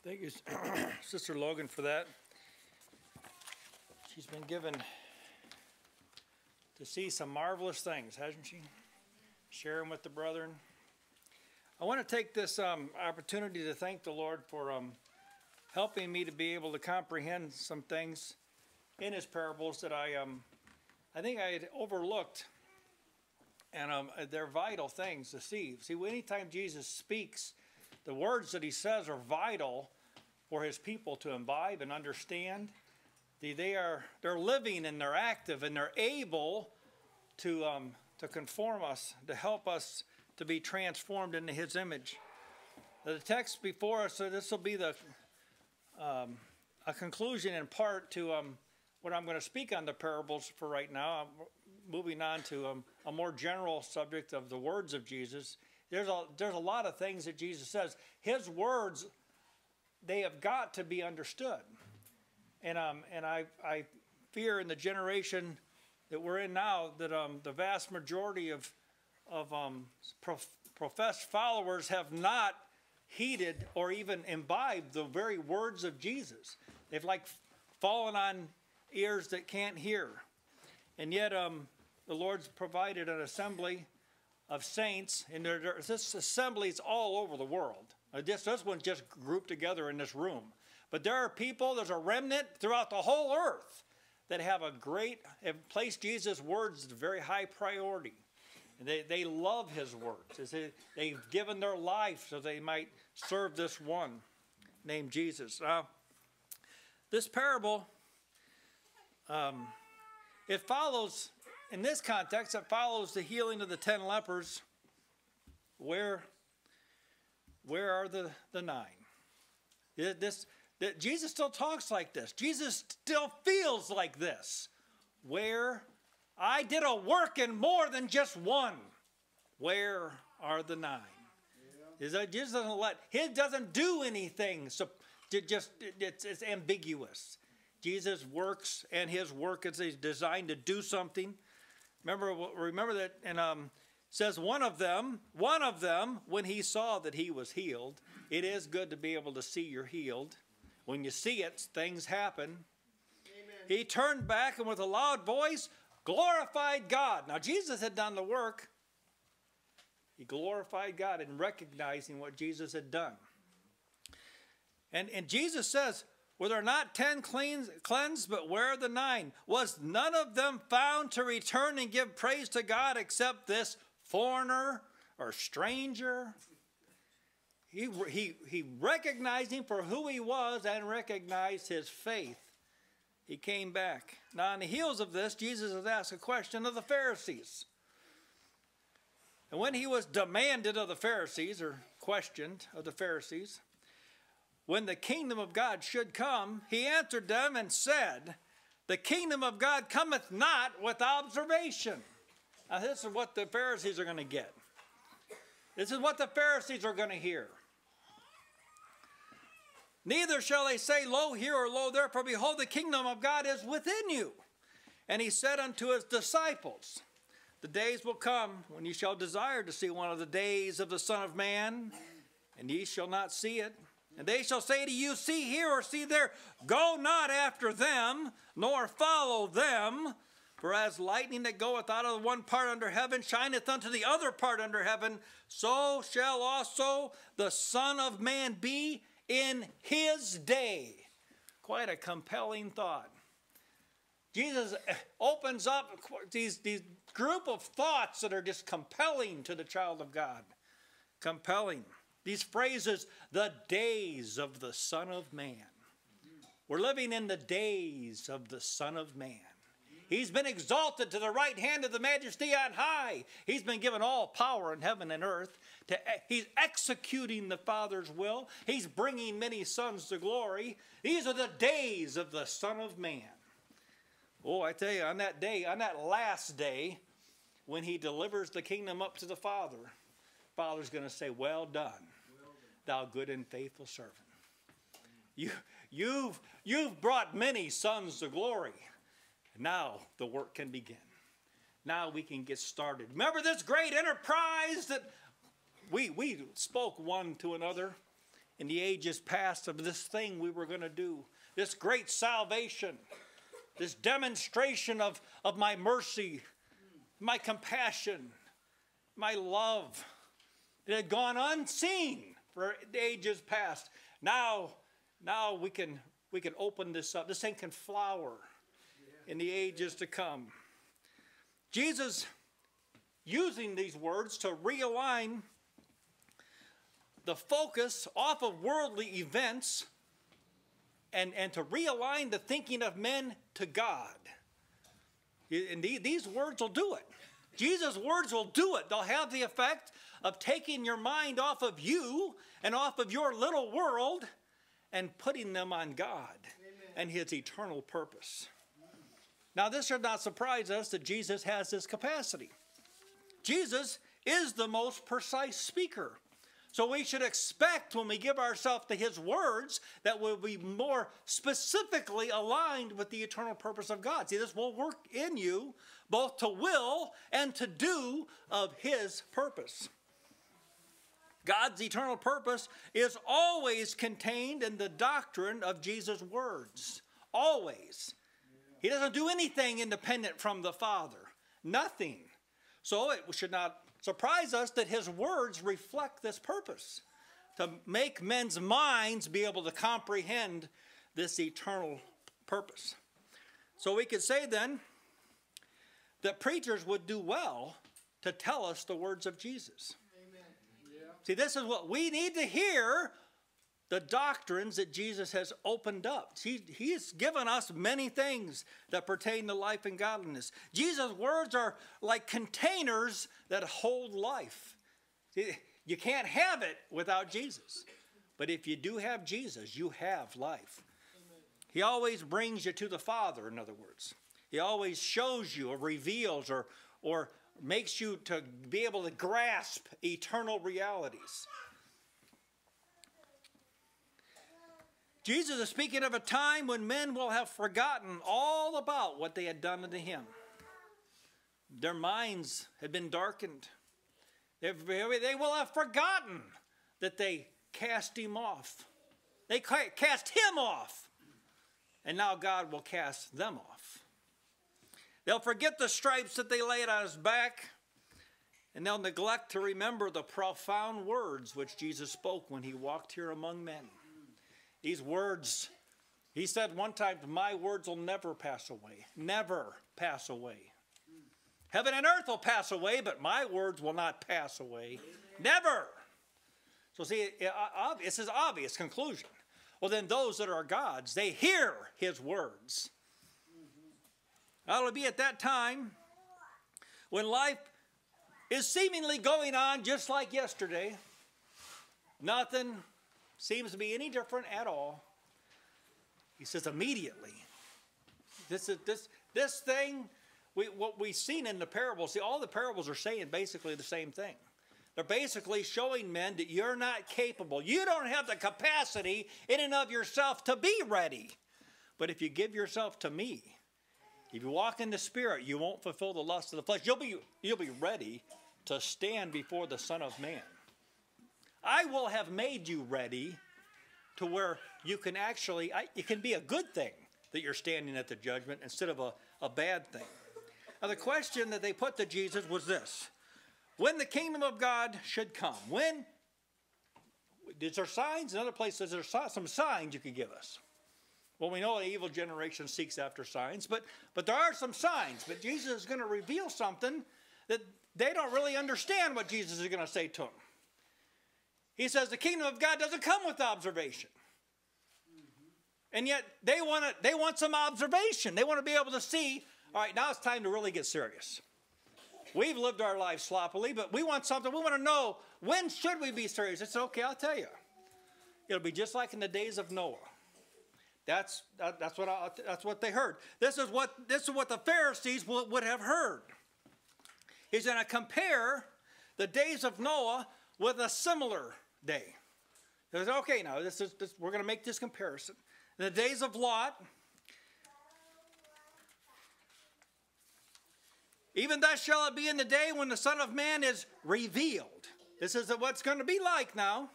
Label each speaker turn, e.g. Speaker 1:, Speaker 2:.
Speaker 1: Thank you, Sister Logan, for that. She's been given to see some marvelous things, hasn't she? Sharing with the brethren. I want to take this opportunity to thank the Lord for helping me to be able to comprehend some things in His parables that I think I had overlooked, and they're vital things to see. See, anytime Jesus speaks, the words that He says are vital for His people to imbibe and understand. They're living and they're active and they're able to conform us, to help us to be transformed into His image. The text before us, so this will be a conclusion in part to what I'm going to speak on the parables for right now. I'm moving on to a more general subject of the words of Jesus. There's a lot of things that Jesus says. His words, they have got to be understood. And I fear in the generation that we're in now that the vast majority of professed followers have not heeded or even imbibed the very words of Jesus. They've fallen on ears that can't hear. And yet the Lord's provided an assembly of saints, and this assembly is all over the world. This one's just grouped together in this room. But there are people, there's a remnant throughout the whole earth that have placed Jesus' words at a very high priority. And they love His words. They've given their life so they might serve this one named Jesus. This parable, it follows, in this context, it follows the healing of the 10 lepers. Where are the 9? Jesus still talks like this. Jesus still feels like this. Where I did a work in more than just one. Where are the 9? Yeah. Jesus doesn't do anything. So it's ambiguous. Jesus works, and His work is designed to do something. Remember that, and says one of them, when he saw that he was healed. It is good to be able to see you're healed. When you see it, things happen. Amen. He turned back and with a loud voice glorified God. Now, Jesus had done the work. He glorified God in recognizing what Jesus had done. And Jesus says, were there not 10 cleansed, but where are the 9? Was none of them found to return and give praise to God except this foreigner or stranger? He recognized Him for who He was and recognized His faith. He came back. Now, on the heels of this, Jesus has asked a question of the Pharisees. And when He was demanded of the Pharisees, or questioned of the Pharisees, when the kingdom of God should come, He answered them and said, the kingdom of God cometh not with observation. Now, this is what the Pharisees are going to get. This is what the Pharisees are going to hear. Neither shall they say, lo here or lo there, for behold, the kingdom of God is within you. And He said unto His disciples, the days will come when ye shall desire to see one of the days of the Son of Man, and ye shall not see it. And they shall say to you, see here or see there. Go not after them, nor follow them. For as lightning that goeth out of the one part under heaven shineth unto the other part under heaven, so shall also the Son of Man be in His day. Quite a compelling thought. Jesus opens up these group of thoughts that are just compelling to the child of God. Compelling. These phrases, the days of the Son of Man. We're living in the days of the Son of Man. He's been exalted to the right hand of the Majesty on high. He's been given all power in heaven and earth. He's executing the Father's will. He's bringing many sons to glory. These are the days of the Son of Man. Oh, I tell you, on that day, on that last day, when He delivers the kingdom up to the Father, Father's going to say, well done, thou good and faithful servant. You've brought many sons to glory. Now the work can begin. Now we can get started. Remember this great enterprise that we spoke one to another in the ages past of this thing we were going to do, this great salvation, this demonstration of my mercy, my compassion, my love. It had gone unseen for the ages past. Now we can open this up. This thing can flower in the ages to come. Jesus, using these words to realign the focus off of worldly events and to realign the thinking of men to God. And these words will do it. Jesus' words will do it. They'll have the effect of taking your mind off of you and off of your little world and putting them on God and his eternal purpose. Now, this should not surprise us that Jesus has this capacity. Jesus is the most precise speaker. So we should expect when we give ourselves to his words that we'll be more specifically aligned with the eternal purpose of God. See, this will work in you both to will and to do of his purpose. God's eternal purpose is always contained in the doctrine of Jesus' words. Always. He doesn't do anything independent from the Father. Nothing. So it should not surprise us that his words reflect this purpose, to make men's minds be able to comprehend this eternal purpose. So we could say then that preachers would do well to tell us the words of Jesus. Amen. Yeah. See, this is what we need to hear, the doctrines that Jesus has opened up. He has given us many things that pertain to life and godliness. Jesus' words are like containers that hold life. See, you can't have it without Jesus. But if you do have Jesus, you have life. Amen. He always brings you to the Father, in other words. He always shows you or reveals or makes you to be able to grasp eternal realities. Jesus is speaking of a time when men will have forgotten all about what they had done unto him. Their minds had been darkened. They will have forgotten that they cast him off. They cast him off. And now God will cast them off. They'll forget the stripes that they laid on his back. And they'll neglect to remember the profound words which Jesus spoke when he walked here among men. These words, he said one time, my words will never pass away. Never pass away. Heaven and earth will pass away, but my words will not pass away. Never. So see, this is obvious conclusion. Well, then those that are God's, they hear his words. It'll be at that time when life is seemingly going on just like yesterday. Nothing seems to be any different at all. He says immediately. This thing, what we've seen in the parables, see, all the parables are saying basically the same thing. They're basically showing men that you're not capable. You don't have the capacity in and of yourself to be ready. But if you give yourself to me, if you walk in the Spirit, you won't fulfill the lust of the flesh. You'll be ready to stand before the Son of Man. I will have made you ready to where you can actually, it can be a good thing that you're standing at the judgment instead of a bad thing. Now the question that they put to Jesus was this: when the kingdom of God should come? When? Is there signs? In other places, there's some signs you could give us. Well, we know the evil generation seeks after signs, but there are some signs. But Jesus is going to reveal something that they don't really understand what Jesus is going to say to them. He says the kingdom of God doesn't come with observation. And yet they want some observation. They want to be able to see, all right, now it's time to really get serious. We've lived our lives sloppily, but we want something. We want to know, when should we be serious? It's okay, I'll tell you. It'll be just like in the days of Noah. That's what they heard. This is what the Pharisees would have heard. He's going to compare the days of Noah with a similar day. He says, okay, now we're going to make this comparison. In the days of Lot, even thus shall it be in the day when the Son of Man is revealed. This is what's going to be like now.